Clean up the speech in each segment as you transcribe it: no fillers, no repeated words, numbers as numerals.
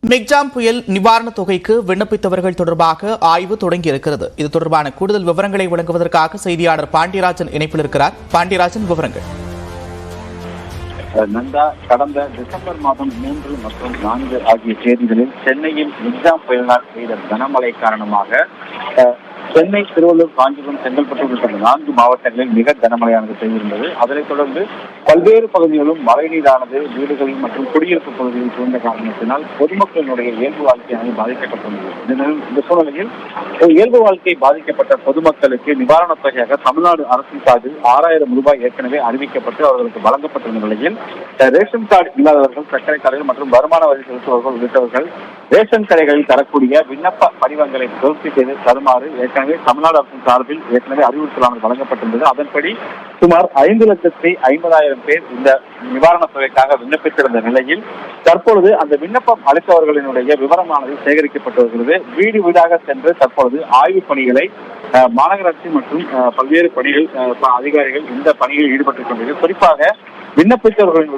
Michaung புயல் நிவாரணத் தொகைக்கு விண்ணப்பித்தவர்கள் தொடர்பாக ஆய்வு தொடங்கியிருக்கிறது. இது தொடர்பான கூடுதல் விவரங்களை வழங்குவதற்காக செய்தியாளர் பாண்டியராஜன் இணைப்பில் இருக்கிறார். பாண்டியராஜன், விவரங்கள். நந்தா, கடந்த டிசம்பர் மாதம் 3 மற்றும் 4 ஆகிய தேதிகளில் சென்னையில் மிக்ஜாம் புயலினால் பெய்த கனமழை காரணமாக சென்னை, திருவள்ளூர், காஞ்சிபுரம், செங்கல்பட்டு உள்ளிட்ட 4 மாவட்டங்களில் மிக கனமழையானது பெய்திருந்தது. அதனைத் தொடர்ந்து பல்வேறு பகுதிகளிலும் மழைநீரானது வீடுகளில் மற்றும் குடியிருப்பு பகுதிகளில் சூழ்ந்த காரணத்தினால் பொதுமக்களினுடைய இயல்பு வாழ்க்கையானது பாதிக்கப்பட்டுள்ளது. இந்த சூழ்நிலையில் இயல்பு வாழ்க்கை பாதிக்கப்பட்ட பொதுமக்களுக்கு நிவாரணத் தொகையாக தமிழ்நாடு அரசின் சார்பில் 6000 ரூபாய் ஏற்கனவே அறிவிக்கப்பட்டு அவர்களுக்கு வழங்கப்பட்டுள்ள நிலையில் ரேஷன் கார்டு இல்லாதவர்கள், சர்க்கரை கடைகள் மற்றும் வருமான வரி செலுத்துபவர்கள் உள்ளிட்டவர்கள் ரேஷன் கடைகளில் தரக்கூடிய விண்ணப்ப படிவங்களை பூர்த்தி செய்து தருமாறு ஏற்கனவே தமிழ்நாடு அரசின் சார்பில் ஏற்கனவே அறிவுறுத்தலானது வழங்கப்பட்டிருந்தது. அதன்படி சுமார் 5,50,000 பேர் இந்த நிவாரணத் தொகைக்காக விண்ணப்பித்திருந்த நிலையில் தற்பொழுது அந்த விண்ணப்பம் அளித்தவர்களினுடைய விவரமானது சேகரிக்கப்பட்டு வருகிறது. வீடு வீடாக சென்று தற்பொழுது ஆய்வுப் பணிகளை மாநகராட்சி மற்றும் பல்வேறு பணிகள் அதிகாரிகள் இந்த பணியில் ஈடுபட்டுக் கொண்டிருக்கிறார்கள். குறிப்பாக விண்ணப்பித்தவர்களின்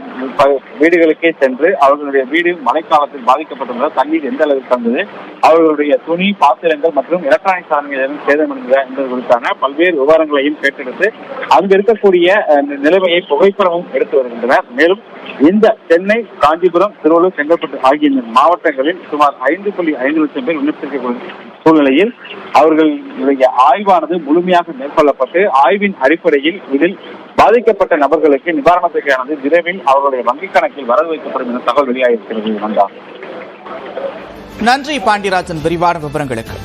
வீடுகளுக்கே சென்று அவர்களுடைய வீடு மழைக்காலத்தில் பாதிக்கப்பட்டுள்ளதால் தண்ணீர் எந்த அளவுக்கு வந்தது, அவர்களுடைய துணி, பாத்திரங்கள் மற்றும் எலக்ட்ரானிக் சாதனங்கள் சேதமடைந்ததா என்பது குறித்தான பல்வேறு விவரங்களையும் கேட்டெடுத்து அங்கு இருக்கக்கூடிய நிலைமையை புகைப்படமும் எடுத்து வருகின்றனர். மேலும் இந்த சென்னை, காஞ்சிபுரம், திருவள்ளூர், செங்கல்பட்டு ஆகிய மாவட்டங்களில் சுமார் 5.5 லட்சம் பேர் விண்ணப்பித்திருக்க சூழ்நிலையில் அவர்களுடைய ஆய்வானது முழுமையாக மேற்கொள்ளப்பட்டு ஆய்வின் அடிப்படையில் இதில் பாதிக்கப்பட்ட நபர்களுக்கு நிவாரணத் தொகையானது விரைவில் அவர்களுடைய வங்கிக் கணக்கில் வரவு வைக்கப்படும் என தகவல் வெளியாகியிருக்கிறது. நன்றி பாண்டியராஜன், விரிவான விவரங்களுக்கு.